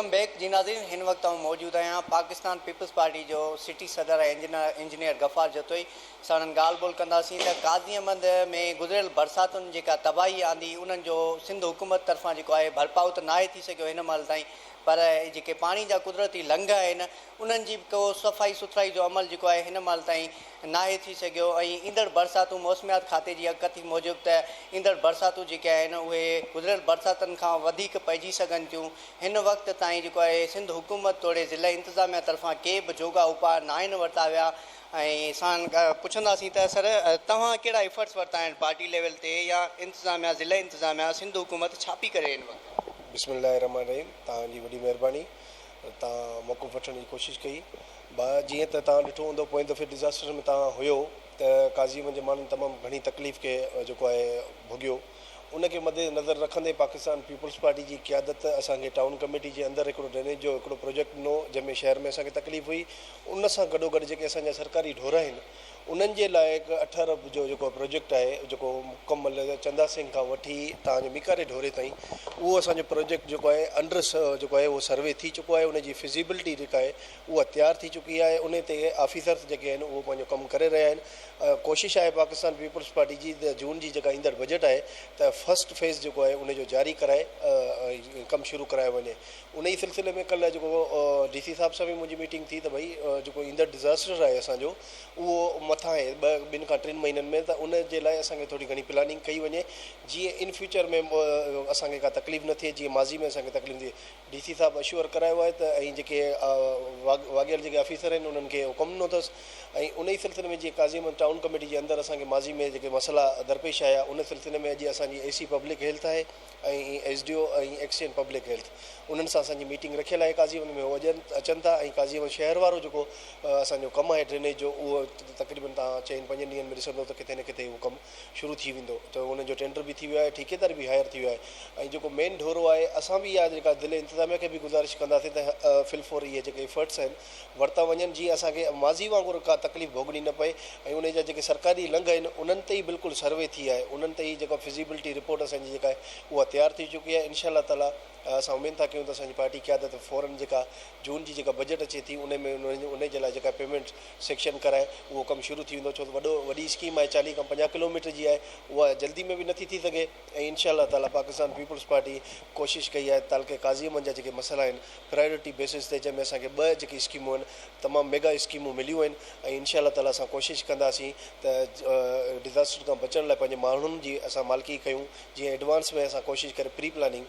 Welcome back जी नाज़रीन। हिन वक्त मौजूद आहियां पाकिस्तान पीपल्स पार्टी जो सिटी सदर इंजीनियर गफ़ार जतोई साणनि ॻाल्हि ॿोल कंदासीं त काज़ीअमद में गुज़िरियल बरसातुनि जेका तबाही आंदी उन्हनि जो सिंध हुकूमत तरफ़ां जेको आहे भरपाउ त नाहे थी सघियो हिन महिल ताईं, पर जेके पाणी जा कुदरती लंघ आहिनि उन्हनि जी को सफ़ाई सुथराई जो अमल जेको आहे हिन महिल ताईं नाहे थी सघियो। ऐं ईंदड़ बरसातूं मौसमियात खाते जी अगकथी मूजिबि त ईंदड़ बरसातूं जेके आहिनि उहे गुज़िरियल बरसातुनि खां वधीक पइजी सघनि थियूं। हिन वक़्त ताईं जेको आहे सिंध हुकूमत तोड़े ज़िला इंतिज़ामिया तरफ़ां के बि जोगा उपाय न आहिनि वरिता विया। ऐं साण पुछंदासीं त सर तव्हां कहिड़ा एफर्ट्स वरिता आहिनि पार्टी लेवल ते या इंतिज़ामिया ज़िला इंतिज़ामिया सिंध हुकूमत छा पई करे हिन वक़्तु? बिस्मिल्लाहिर्रहमानिर्रहीम। तव्हांजी वॾी महिरबानी, तव्हां मौक़ो वठण जी कोशिशि कई। जीअं त तव्हां ॾिठो हूंदो पोइ दफ़े डिज़ास्टर में तव्हां हुयो त काज़ीअम जे माण्हुनि तमामु घणी तकलीफ़ खे जेको आहे भोॻियो। उनखे मदे नज़र रखंदे पाकिस्तान पीपल्स पार्टी जी क़यादत असांखे टाउन कमेटी जे अंदरि हिकिड़ो ड्रेनेज जो हिकिड़ो प्रोजेक्ट ॾिनो जंहिंमें शहर में असांखे तकलीफ़ हुई। उन सां गॾोगॾु जेके असांजा सरकारी ढोर आहिनि उन्हनि जे लाइ हिकु 8 अरब जो जेको प्रोजेक्ट आहे जेको मुकमल चंदा सिंह खां वठी तव्हांजे मिकारे ढोरे ताईं उहो असांजो प्रोजेक्ट जेको आहे अंडर जेको आहे उहो सर्वे थी चुको आहे। उनजी फिज़िबिलिटी जेका आहे उहा तयारु थी चुकी आहे। उन ते ऑफिसर्स जेके आहिनि उहो पंहिंजो कमु करे रहिया आहिनि। कोशिशि आहे पाकिस्तान पीपल्स पार्टी जी त जून जी जेका ईंदड़ बजट आहे त फस्ट फेज़ जेको आहे उनजो जारी कराए कमु शुरू करायो वञे। उन ई सिलसिले में कल्ह जेको DC साहिब सां बि मुंहिंजी मीटिंग थी त भई जेको ईंदड़ डिज़ास्टर आहे असांजो उहो मथां आहे 2 खां 3 महीननि में, त उन जे लाइ असांखे थोरी घणी प्लानिंग कई वञे जीअं इन फ्यूचर में असांखे का तकलीफ़ न थिए, जीअं माज़ी में असांखे तकलीफ़ थिए। DC साहिबु अश्योर करायो आहे त ऐं जेके वाॻियल जेके ऑफिसर आहिनि उन्हनि खे हुकुम ॾिनो अथसि। ऐं उन ई सिलसिले में जीअं काज़ीअम टाउन कमेटी जे अंदरि असांखे माज़ी में जेके मसइला दरपेश आया उन सिलसिले में अॼु असांजी AC पब्लिक हेल्थ आहे ऐं SDO ऐं एक्सचेंज पब्लिक हेल्थ उन्हनि सां असांजी मीटिंग रखियल आहे। काज़ीअम में उहो अचनि था ऐं काज़ीअम शहर वारो जेको असांजो कमु आहे ड्रेनेज जो उहो तक़रीबन तव्हां 4-5 ॾींहंनि में ॾिसंदो त किथे न किथे उहो कमु शुरू थी वेंदो। त उनजो टेंडर बि थी वियो आहे, ठेकेदार बि हायर थी वियो आहे। ऐं जेको मेन ढोरो आहे असां बि इहा जेका ज़िले इंतिज़ामिया खे बि गुज़ारिश कंदासीं त फिलफोर इहे जेके एफर्ट्स आहिनि वरिता वञनि जीअं असांखे माज़ी वांगुरु का तकलीफ़ भोगणी न पए। ऐं उन जा जेके सरकारी लंघ आहिनि उन्हनि ते ई बिल्कुलु सर्वे थी आहे, उन्हनि ते ई जेका फिज़िबिलिटी रिपोर्ट असांजी जेका आहे उहा तयारु थी चुकी आहे। इंशाअल्लाह ताला असां उमेद था कयूं त असांजी पार्टी क़यादत फ़ौरन जेका जून जी जेका बजट अचे थी उन में उन जे लाइ जेका पेमेंट सेक्शन कराए उहो कमु शुरू थी वेंदो। छो त वॾी स्कीम आहे 40 खां 50 किलोमीटर जी आहे, उहा जल्दी में बि नथी थी सघे। ऐं इंशाअल्लाह ताला पाकिस्तान पीपल्स पार्टी कोशिशि कई आहे ताकि काज़ीअम जा जेके मसइला आहिनि प्रायोरिटी बेसिस ते जंहिंमें असांखे 2 जेकी स्कीमूं आहिनि तमामु मेगा स्कीमूं मिलियूं आहिनि। ऐं इंशाअल्लाह ताला असां कोशिशि कंदासीं त डिज़ास्टर खां बचण लाइ पंहिंजे माण्हुनि जी असां मालिकी कयूं। जीअं एडवांस में असां कोशिशि करे प्री प्लानिंग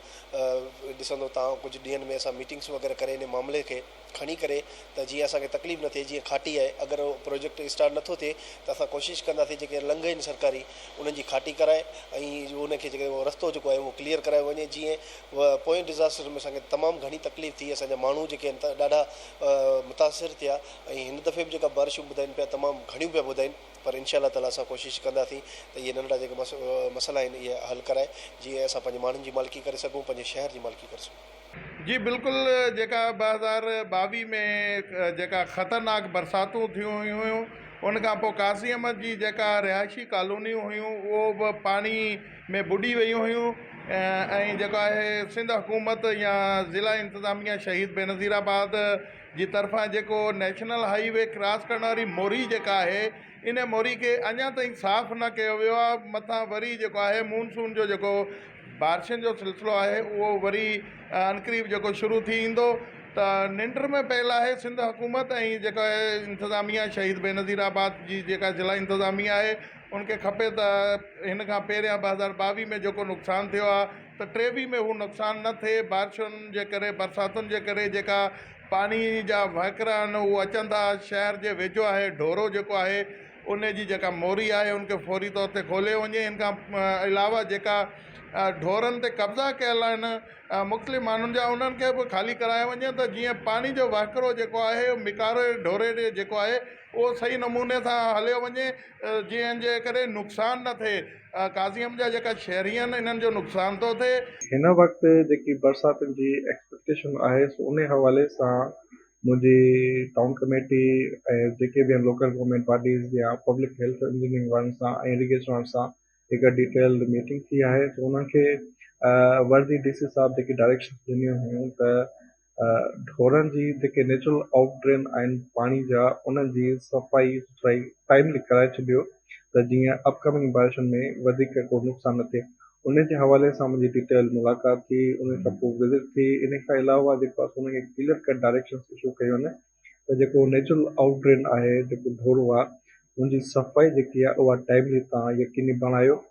ॾिसंदो तव्हां कुझु ॾींहंनि में असां मीटिंग्स वग़ैरह करे इन मामले खे खणी करे त जीअं असांखे तकलीफ़ न थिए। जीअं खाटी आहे अगरि उहो प्रोजेक्ट स्टार्ट नथो थिए त असां कोशिशि कंदासीं जेके लंघ आहिनि सरकारी उन्हनि जी खाटी कराए ऐं उनखे जेके उहो रस्तो जेको आहे उहो क्लियर करायो वञे। जीअं पोएं डिज़ास्टर में असांखे तमामु घणी तकलीफ़ थी, असांजा माण्हू जेके आहिनि त ॾाढा मुतासिर थिया। ऐं हिन दफ़े बि जेका बारिशूं ॿुधाइनि पिया तमामु घणियूं पिया ॿुधाइनि, पर इंशाअल्लाह ताला असां कोशिशि कंदासीं त इहे नंढड़ा जेके मसइला आहिनि इहे हल कराए जीअं असां पंहिंजे माण्हुनि जी मालिकी करे सघूं, पंहिंजे शहर जी मालिकी करे सघूं। जी बिल्कुलु, जेका 2022 में जेका ख़तरनाक बरसातूं थियूं हुयूं उन खां पोइ काज़ीअम जी जेका रिहाइशी कॉलोनियूं हुयूं उहो बि पाणी में बुॾी वियूं हुयूं। ऐं जेको आहे सिंध हुकूमत या ज़िला इंतिज़ामिया शहीद बेनज़ीराबाद जी तरफ़ां जेको नेशनल हाईवे क्रॉस करण वारी मोरी जेका आहे इन मोरी खे अञा ताईं साफ़ु न कयो वियो आहे। मथां वरी जेको आहे मूनसून जो जेको बारिशुनि जो सिलसिलो आहे उहो वरी अनकरीब जेको शुरू थी ईंदो। त निंड में पयल आहे सिंध हुकूमत ऐं जेका इंतिज़ामिया शहीद बेनज़ीराबाद जी जेका ज़िला इंतिज़ामिया आहे उनखे खपे त हिन खां पहिरियां 2022 में जेको नुक़सानु थियो आहे त 23 में हू नुक़सानु न थिए। बारिशुनि जे करे बरसातुनि जे करे जेका पाणी जा वहिकरा आहिनि उहे अचनि था, शहर जे वेझो आहे ढोरो जेको आहे उन जी जेका मोरी आहे उनखे फौरी तौर ते खोले वञे। इन खां अलावा जेका ढोरनि ते कब्ज़ा कयल आहिनि मुख़्तलिफ़ माण्हुनि जा उन्हनि खे बि ख़ाली करायो वञे त जीअं पाणी जो वहिकिरो जेको आहे मिकारे ढोरे ॾे जेको आहे उहो सही नमूने सां हलियो वञे जीअं जे करे नुक़सानु न थिए। काज़ीअम जा जेका शहरी आहिनि इन्हनि जो नुक़सानु थो थिए। हिन वक़्तु जेकी बरसातुनि जी एक्सपेक्टेशन आहे उन हवाले सां मुंहिंजी टाउन कमेटी ऐं जेके बि आहिनि लोकल गवर्नमेंट पार्टीज़ या पब्लिक हेल्थ इंजीनियरिंग वारनि सां ऐं इरीगेशन वारनि सां हिकु डिटेल्ड मीटिंग थी आहे। त उन्हनि खे वर्दी DC साहब जेकी डायरेक्शन ॾिनियूं हुयूं त ढोरनि जी जेके नेचुरल आउट ड्रेन आहिनि पाणी जा उन्हनि जी सफ़ाई सुथराई टाइमली कराए छॾियो त जीअं अपकमिंग बारिशुनि में वधीक को नुक़सानु न थिए। उन जे हवाले सां मुंहिंजी डिटेल मुलाक़ात थी, उन खां पोइ विज़िट थी। इन खां अलावा जेको आहे उनखे क्लियर कट डायरेक्शन्स इशू कयूं आहिनि त जेको नेचुरल आउट ड्रेन आहे जेको ढोरो आहे उनजी सफ़ाई जेकी आहे उहा टाइमली तव्हां यकीनी बणायो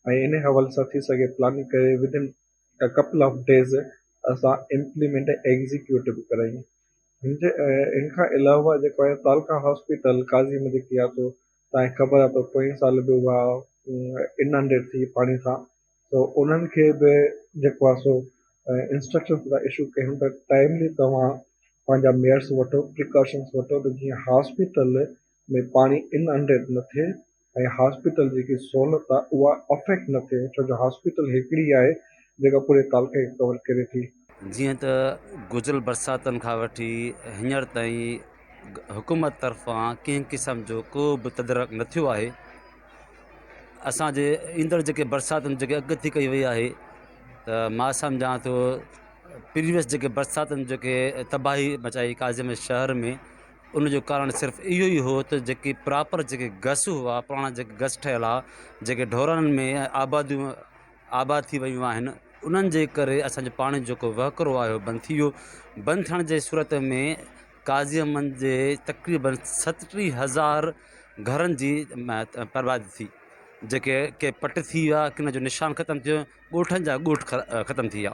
ऐं इन हवाले सां थी सघे प्लानिंग करे within a couple of days असां इम्प्लीमेंट एग्ज़ीक्यूट बि करायूं। इन खां अलावा जेको आहे तालका हॉस्पिटल काज़ी में जेकी आहे तो तव्हांखे ख़बर आहे त पोएं साल बि उहा इनंडेड थी पाणी सां, तो उन्हनि खे बि जेको आहे सो इंस्ट्रक्शन्स था इशू कयूं त टाइमली तव्हां पंहिंजा मेयर्स वठो, प्रिकॉशन्स वठो त जीअं हॉस्पिटल में पाणी इनअंडेड न थिए ऐं हॉस्पिटल जेकी सहूलियत आहे उहा अफेक्ट न थिए, छो जो हॉस्पिटल हिकिड़ी आहे जेका पूरे तालके खे कवर करे थी। जीअं त गुज़िरियल बरसातुनि खां वठी हींअर ताईं हुकूमत तरफ़ां कंहिं क़िस्म जो को बि तदरक न थियो आहे। असांजे ईंदड़ जेके बरसातुनि जेके अॻु थी कई वई आहे त मां सम्झां थो प्रीवियस जेके बरसातुनि जेके तबाही मचाई काज़ीम शहर में उनजो कारण सिर्फ़ु इहो ई हो त जेके प्रॉपर जेके गस हुआ पुराणा जेके गस ठहियल आहे जेके ढोरनि में आबाद थी वियूं आहिनि उन्हनि जे करे असांजो पाणी जेको वहिकिरो आहे बंदि थी वियो। बंदि थियण जे सूरत में काज़ीअमन जे तक़रीबन 37,000 घरनि जी बर्बादी थी, जेके के पट थी विया, किन जो निशान ख़तमु थियो, ॻोठनि जा ॻोठ ख़तमु थी विया।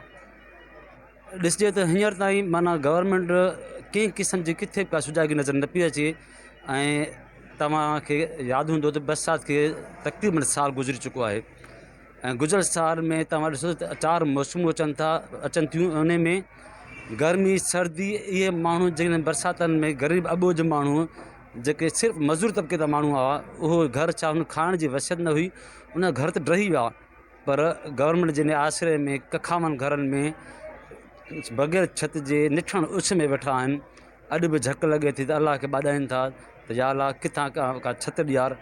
ॾिसजे त हींअर ताईं माना गवर्नमेंट कंहिं क़िस्म जी किथे का सुजाॻी नज़र न पई अचे। ऐं तव्हांखे यादि हूंदो त बरसाति खे तक़रीबन साल गुज़री चुको आहे ऐं गुज़िरियल साल में तव्हां ॾिसो त 4 मौसमूं अचनि थियूं। उन में गर्मी सर्दी इहे माण्हू जेके बरसातनि में ग़रीब अॿोज माण्हू जेके सिर्फ़ु मज़दूर तबिके जा माण्हू हुआ उहो घर छा हुन खाइण जी वसियत न हुई, उन घर त ड्रही विया। पर गवर्नमेंट जे आसिरे में कखावनि घरनि में बग़ैर छत जे निठण उस में वेठा आहिनि। अॼु बि झक लॻे थी त अलाह खे ॿाॾाइनि था त या अलाह किथां का छत ॾियार।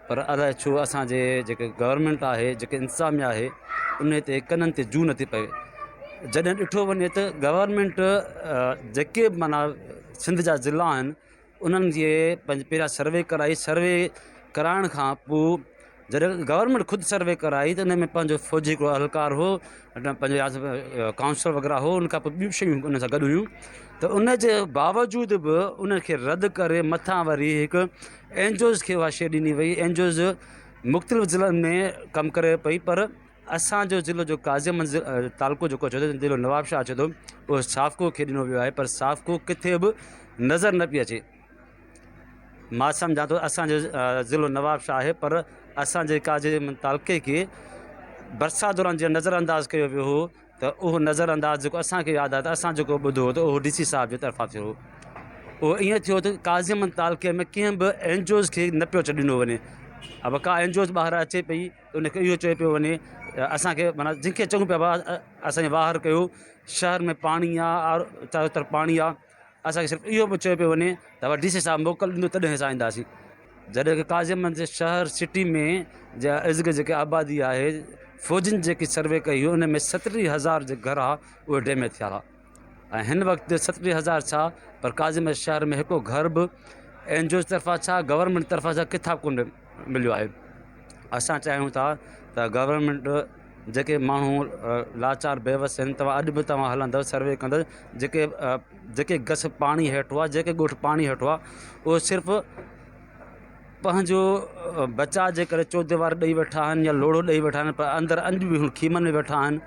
पर अलाए छो असांजे जेके गवर्नमेंट आहे जेके इंतिज़ामिया आहे उन ते कननि ते जू नथी पए। जॾहिं ॾिठो वञे त गवर्नमेंट जेके माना सिंध जा ज़िला आहिनि उन्हनि जे पहिरियां सर्वे कराई, सर्वे कराइण खां पोइ जॾहिं गवर्नमेंट ख़ुदि सर्वे कराई त उन में पंहिंजो फ़ौजी हिकिड़ो अहलकार हो, पंहिंजो काउंसिलर वग़ैरह हो, उन खां पोइ ॿियूं शयूं उन सां गॾु हुयूं। त उन जे बावजूदि बि उनखे रद्द करे मथां वरी हिकु एनजोज़ खे उहा शइ ॾिनी वई। एनजोज़ मुख़्तलिफ़ ज़िलनि में कमु करे पई, पर असांजो ज़िलो जो काज़ीअमन तालको जेको अचे थो ज़िलो नवाबशाह अचे थो उहो साफ़को खे ॾिनो वियो आहे, पर साफ़को किथे बि नज़र न पई अचे। मां सम्झां थो असांजो ज़िलो नवाबशाह आहे, पर असांजे काज़ीअमन तालके खे बरसाति दौरान जीअं नज़रअंदाज़ कयो वियो हो त उहो नज़रअंदाज़ जेको असांखे यादि आहे त असां जेको ॿुधो हो त उहो DC साहिब जे तरफ़ां थियो हो। उहो ईअं थियो त काज़ीअमन तालके में कंहिं बि एनजोज़ खे न पियो ॾिनो वञे। अब का एनजोज़ ॿाहिरि अचे पई त उनखे इहो चयो पियो वञे असांखे माना जंहिंखे चऊं पिया असांखे ॿाहिरि कयो, शहर में पाणी आहे, चारो तरफ़ पाणी आहे, असांखे सिर्फ़ु इहो बि चयो पियो वञे त DC साहिब मोकल ॾींदो तॾहिं असां ईंदासीं। जॾहिं की काज़ीअमन जे शहर सिटी में जा इज़ग जेके आबादी आहे फ़ौजियुनि जेकी सर्वे कई हुई उन में 37,000 जे घर आहे उहे डैमेज थिया हुआ। ऐं हिन वक़्तु 37,000 छा, पर काज़ीअमन शहर में हिकिड़ो घर बि एनजोज़ तरफ़ां छा गवर्नमेंट तरफ़ां छा किथां कोन मिलियो आहे। असां चाहियूं था त गवर्नमेंट जेके माण्हू लाचार बेवस आहिनि, तव्हां अॼु बि तव्हां हलंदव सर्वे कंदव जेके गस पाणी हेठि आहे, जेके ॻोठ पाणी हेठि आहे, उहो सिर्फ़ु पंहिंजो बचाव जे करे चौधेवार ॾेई वेठा आहिनि या लोड़ो ॾेई वेठा आहिनि, पर अंदरि अॼु बि हुन खीमनि में वेठा आहिनि,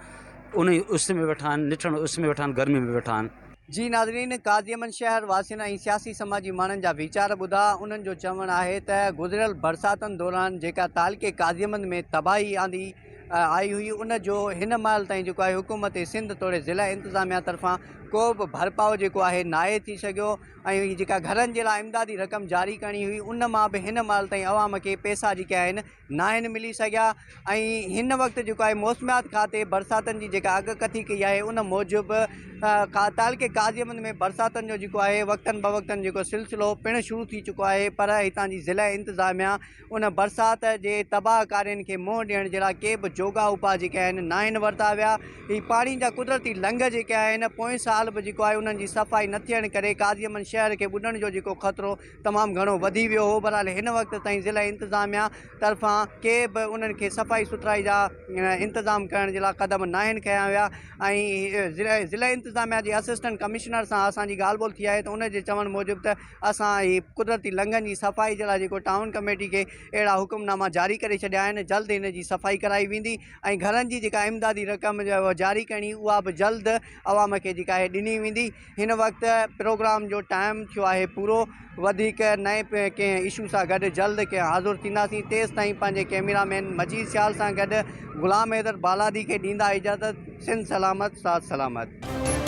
उन ई उस में वेठा आहिनि, निठण उस में वेठा आहिनि, गर्मी में वेठा आहिनि। जी नाज़रीन, काज़ीअमन शहर वासियुनि ऐं सियासी समाजी माण्हुनि जा वीचार ॿुधा। उन्हनि जो चवणु आहे त गुज़िरियल बरसातुनि दौरान जेका तालके काज़ीअमन में तबाही आंदी आई हुई उन जो हिन महिल ताईं जेको आहे हुकूमत सिंध तोड़े ज़िला इंतिज़ामिया तरफ़ां को बि भरपाउ जेको आहे नाहे थी सघियो ऐं जेका घरनि जे लाइ इमदादी रक़म जारी करणी हुई उन मां बि हिन महिल ताईं अवाम खे पैसा जेके आहिनि नाहिनि मिली सघिया। ऐं हिन वक़्तु जेको आहे मौसमियात खाते बरसातुनि जी जेका अॻकथी कई आहे उन मूजिबि तालके काज़ीअमन में बरसातुनि जो जेको आहे वक़्तनि बवक़्तनि जेको सिलसिलो पिणु शुरू थी चुको आहे, पर हितां जी ज़िला इंतिज़ामिया उन बरसाति जे तबाहकारियुनि खे मुंहुं ॾियण जे लाइ के बि जोगा उपाउ जेके आहिनि नाहिनि वरिता विया। ही पाणी जा कुदरती लंघ जेके आहिनि पोएं साल साल बि जेको आहे उन्हनि जी सफ़ाई न थियण करे काज़ीअमन शहर खे ॿुॾण जो जेको ख़तरो तमामु घणो वधी वियो हो। बहरहाल हिन वक़्त ताईं ज़िला इंतिज़ामिया तरफ़ां के बि उन्हनि खे सफ़ाई सुथराई जा इंतज़ाम करण जे लाइ क़दम न आहिनि खयां विया। ऐं ज़िला इंतिज़ामिया जे असिस्टेंट कमिश्नर सां असांजी ॻाल्हि ॿोल थी आहे त उन जे चवण मूजिबि त असां हीअ कुदरती लंघनि जी सफ़ाई जे लाइ जेको टाउन कमेटी खे अहिड़ा हुकुमनामा जारी करे छॾिया आहिनि। जल्द इन जी सफ़ाई कराई वेंदी ऐं घरनि जी जेका इमदादी रक़म जारी करणी उहा बि जल्द अवाम खे जेका आहे ॾिनी वेंदी। हिन वक़्तु प्रोग्राम जो टाइम थियो आहे पूरो। वधीक नए कंहिं इशू सां गॾु जल्द कंहिं हाज़ुर थींदासीं। तेसि ताईं पंहिंजे कैमरामैन मजीद सियाल सां गॾु ग़ुलाम हैदर बालादी खे ॾींदा इजाज़त। सिंध सलामत, साथ सलामत।